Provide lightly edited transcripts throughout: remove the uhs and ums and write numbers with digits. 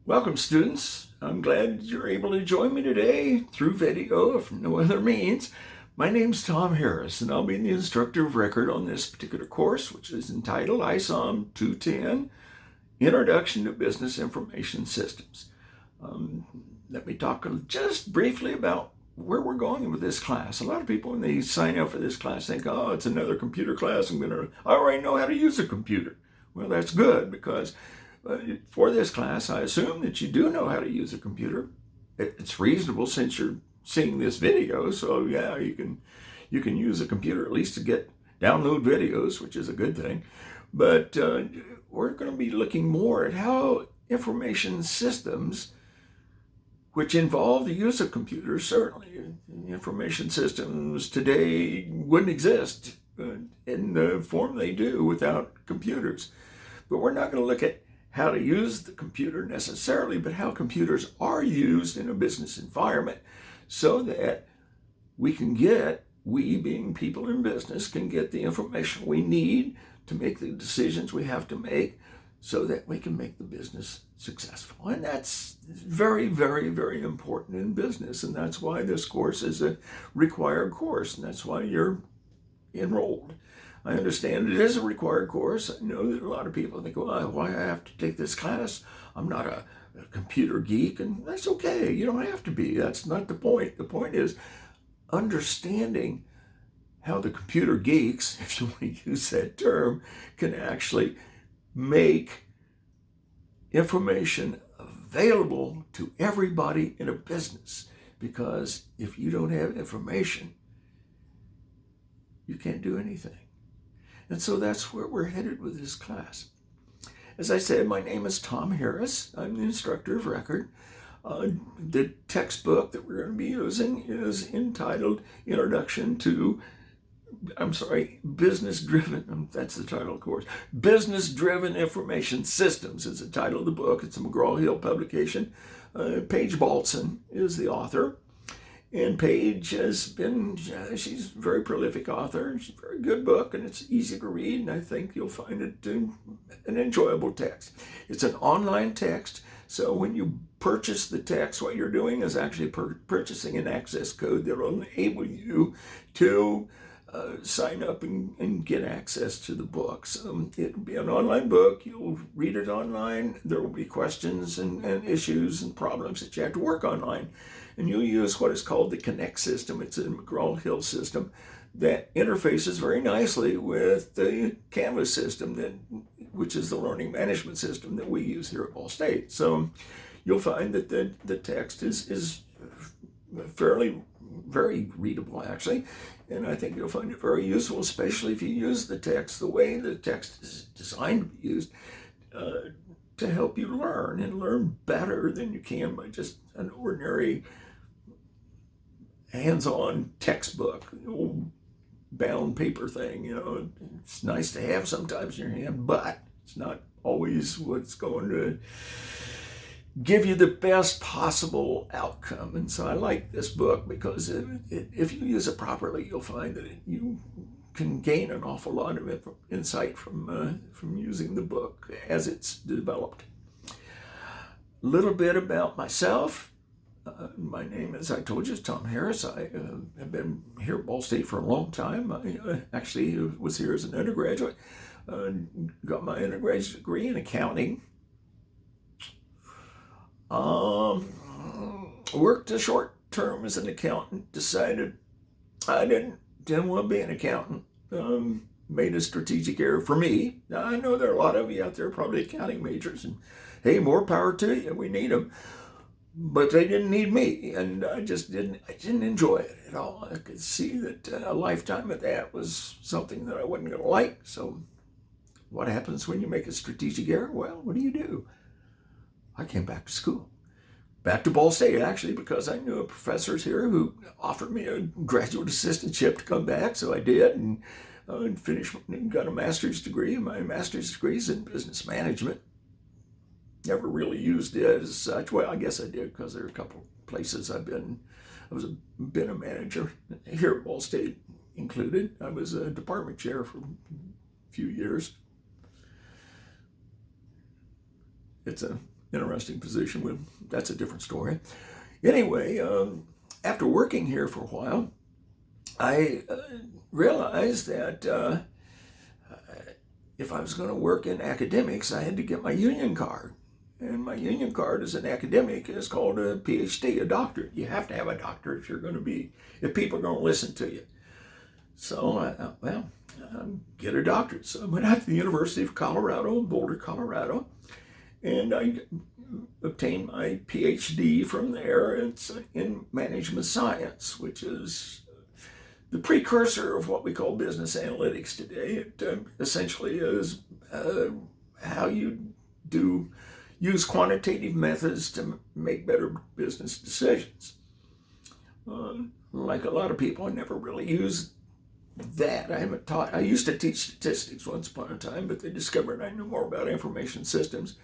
Welcome, students. I'm glad you're able to join me today through video, if no other means. My name's Tom Harris, and I'll be the instructor of record on this particular course, which is entitled ISOM 210, Introduction to Business Information Systems. Let me talk just briefly about where we're going with this class. A lot of people, when they sign up for this class, think, oh, it's another computer class. I already know how to use a computer. Well, that's good, because for this class, I assume that you do know how to use a computer. It's reasonable since you're seeing this video, so yeah, you can use a computer at least to download videos, which is a good thing. But we're going to be looking more at how information systems, which involve the use of computers, certainly information systems today wouldn't exist in the form they do without computers. But we're not going to look at how to use the computer necessarily, but how computers are used in a business environment so that we being people in business, can get the information we need to make the decisions we have to make so that we can make the business successful. And that's very, very, very important in business. And that's why this course is a required course. And that's why you're enrolled. I understand it is a required course. I know that a lot of people think, well, why I have to take this class? I'm not a computer geek, and that's okay. You don't have to be. That's not the point. The point is understanding how the computer geeks, if you want to use that term, can actually make information available to everybody in a business. Because if you don't have information, you can't do anything. And so that's where we're headed with this class. As I said, my name is Tom Harris. I'm the instructor of record. The textbook that we're going to be using is entitled Introduction to, Business-Driven, that's the title of the course. Business-Driven Information Systems is the title of the book. It's a McGraw-Hill publication. Paige Baltzan is the author. And Paige she's a very prolific author. It's a very good book, and it's easy to read, and I think you'll find it an enjoyable text. It's an online text, so when you purchase the text, what you're doing is actually purchasing an access code that will enable you to sign up and get access to the books. It'll be an online book. You'll read it online. There will be questions and issues and problems that you have to work online. And you'll use what is called the Connect system. It's a McGraw-Hill system that interfaces very nicely with the Canvas system, which is the learning management system that we use here at Ball State. So you'll find that the text is fairly, very readable, actually. And I think you'll find it very useful, especially if you use the text the way the text is designed to be used, to help you learn and learn better than you can by just an ordinary hands-on textbook, old bound paper thing. It's nice to have sometimes in your hand, but it's not always what's going to give you the best possible outcome. And so I like this book because if you use it properly, you'll find that you can gain an awful lot of insight from using the book as it's developed. A little bit about myself. My name, as I told you, is Tom Harris. I have been here at Ball State for a long time. I actually was here as an undergraduate. Got my undergraduate degree in accounting. Worked a short term as an accountant. Decided I didn't want to be an accountant. Made a strategic error for me. Now, I know there are a lot of you out there probably accounting majors, and hey, more power to you. We need them. But they didn't need me, and I didn't enjoy it at all. I could see that a lifetime of that was something that I wasn't going to like. So what happens when you make a strategic error? Well, what do? I came back to school. Back to Ball State, actually, because I knew professors here who offered me a graduate assistantship to come back, so I did, and finished and got a master's degree. My master's degree is in business management. Never really used it as such. Well, I guess I did, because there are a couple places I've been. Been a manager here at Ball State included. I was a department chair for a few years. It's a interesting position. That's a different story. Anyway, after working here for a while, I realized that if I was going to work in academics, I had to get my union card. And my union card as an academic is called a PhD, a doctorate. You have to have a doctorate if people are going to listen to you. So I thought, well, get a doctorate. So I went out to the University of Colorado in Boulder, Colorado, and I obtained my PhD from there. It's in management science, which is the precursor of what we call business analytics today. It essentially is how you use quantitative methods to make better business decisions. Like a lot of people, I never really used that. I used to teach statistics once upon a time, but they discovered I knew more about information systems.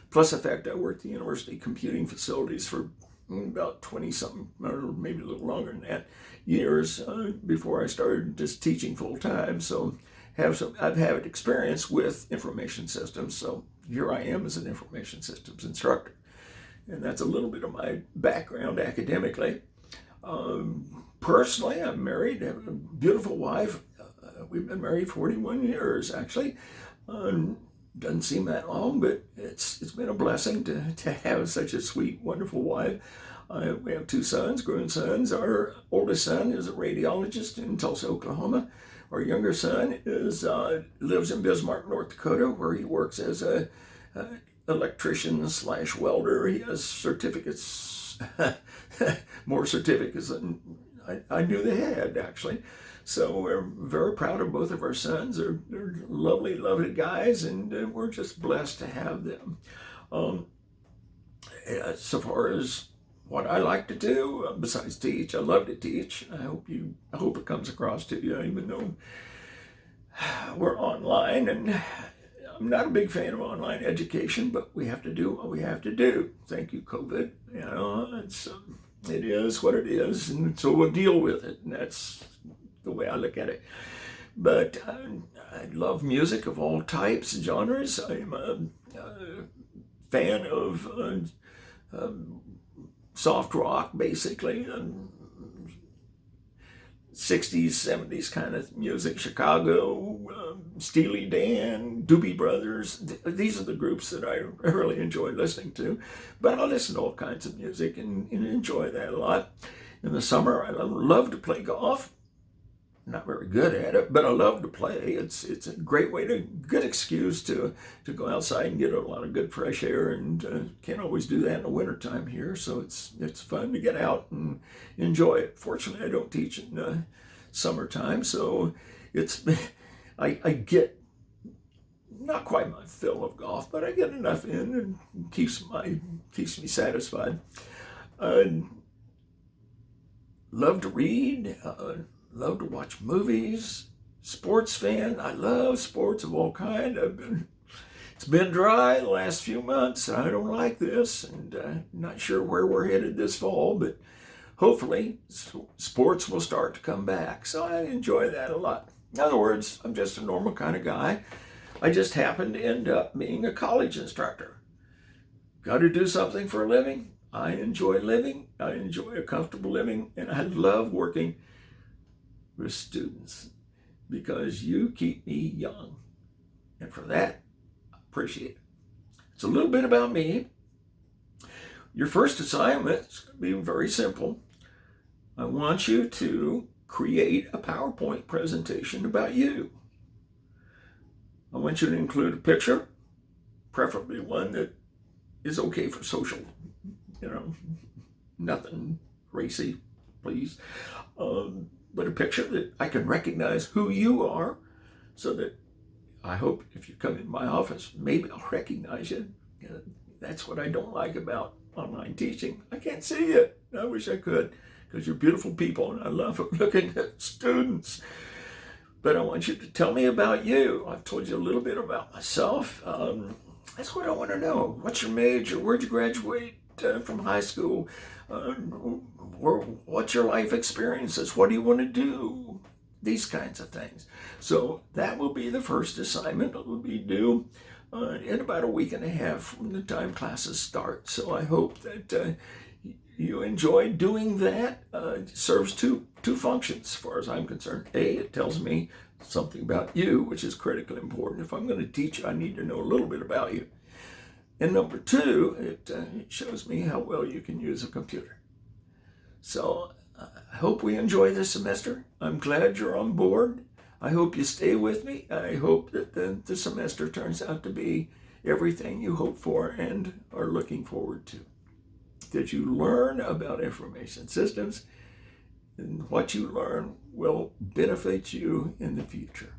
Plus the fact I worked at the university computing facilities for about 20-something, or maybe a little longer than that, years before I started just teaching full time. So I've had experience with information systems. So here I am as an information systems instructor. And that's a little bit of my background academically. Personally, I'm married, I have a beautiful wife. We've been married 41 years, actually. Doesn't seem that long, but it's been a blessing to have such a sweet, wonderful wife. We have 2 sons, grown sons. Our oldest son is a radiologist in Tulsa, Oklahoma. Our younger son lives in Bismarck, North Dakota, where he works as a electrician/welder. He has certificates, more certificates than I knew they had, actually. So we're very proud of both of our sons. They're lovely, lovely guys, and we're just blessed to have them. So far as what I like to do, besides teach, I love to teach. I hope it comes across to you, even though we're online, and I'm not a big fan of online education, but we have to do what we have to do. Thank you, COVID. It is what it is, and so we'll deal with it, and that's the way I look at it. But I love music of all types, genres. I'm a fan of soft rock, basically, 60s, 70s kind of music, Chicago, Steely Dan, Doobie Brothers. These are the groups that I really enjoy listening to. But I listen to all kinds of music and enjoy that a lot. In the summer, I love to play golf. Not very good at it, but I love to play. It's a good excuse to go outside and get a lot of good fresh air, and can't always do that in the wintertime here, so it's fun to get out and enjoy it. Fortunately, I don't teach in summertime, so I get not quite my fill of golf, but I get enough in and keeps me satisfied. Love to read. Love to watch movies. Sports fan. I love sports of all kinds. It's been dry the last few months. I don't like this, and not sure where we're headed this fall, but hopefully sports will start to come back. So I enjoy that a lot. In other words, I'm just a normal kind of guy. I just happen to end up being a college instructor. Got to do something for a living. I enjoy living. I enjoy a comfortable living, and I love working with students because you keep me young, and for that I appreciate it. It's a little bit about me. Your first assignment is going to be very simple. I want you to create a PowerPoint presentation about you. I want you to include a picture, preferably one that is okay for social, nothing racy, please. But a picture that I can recognize who you are, so that I hope if you come in my office, maybe I'll recognize you. That's what I don't like about online teaching. I can't see you. I wish I could, because you're beautiful people, and I love looking at students. But I want you to tell me about you. I've told you a little bit about myself. That's what I want to know. What's your major? Where'd you graduate from high school? What's your life experiences? What do you want to do? These kinds of things. So that will be the first assignment. It will be due in about a week and a half from the time classes start. So I hope that you enjoy doing that. It serves two functions as far as I'm concerned. A, it tells me something about you, which is critically important. If I'm going to teach you, I need to know a little bit about you. And number two, it shows me how well you can use a computer. So I hope we enjoy this semester. I'm glad you're on board. I hope you stay with me. I hope that the semester turns out to be everything you hope for and are looking forward to. That you learn about information systems, and what you learn will benefit you in the future.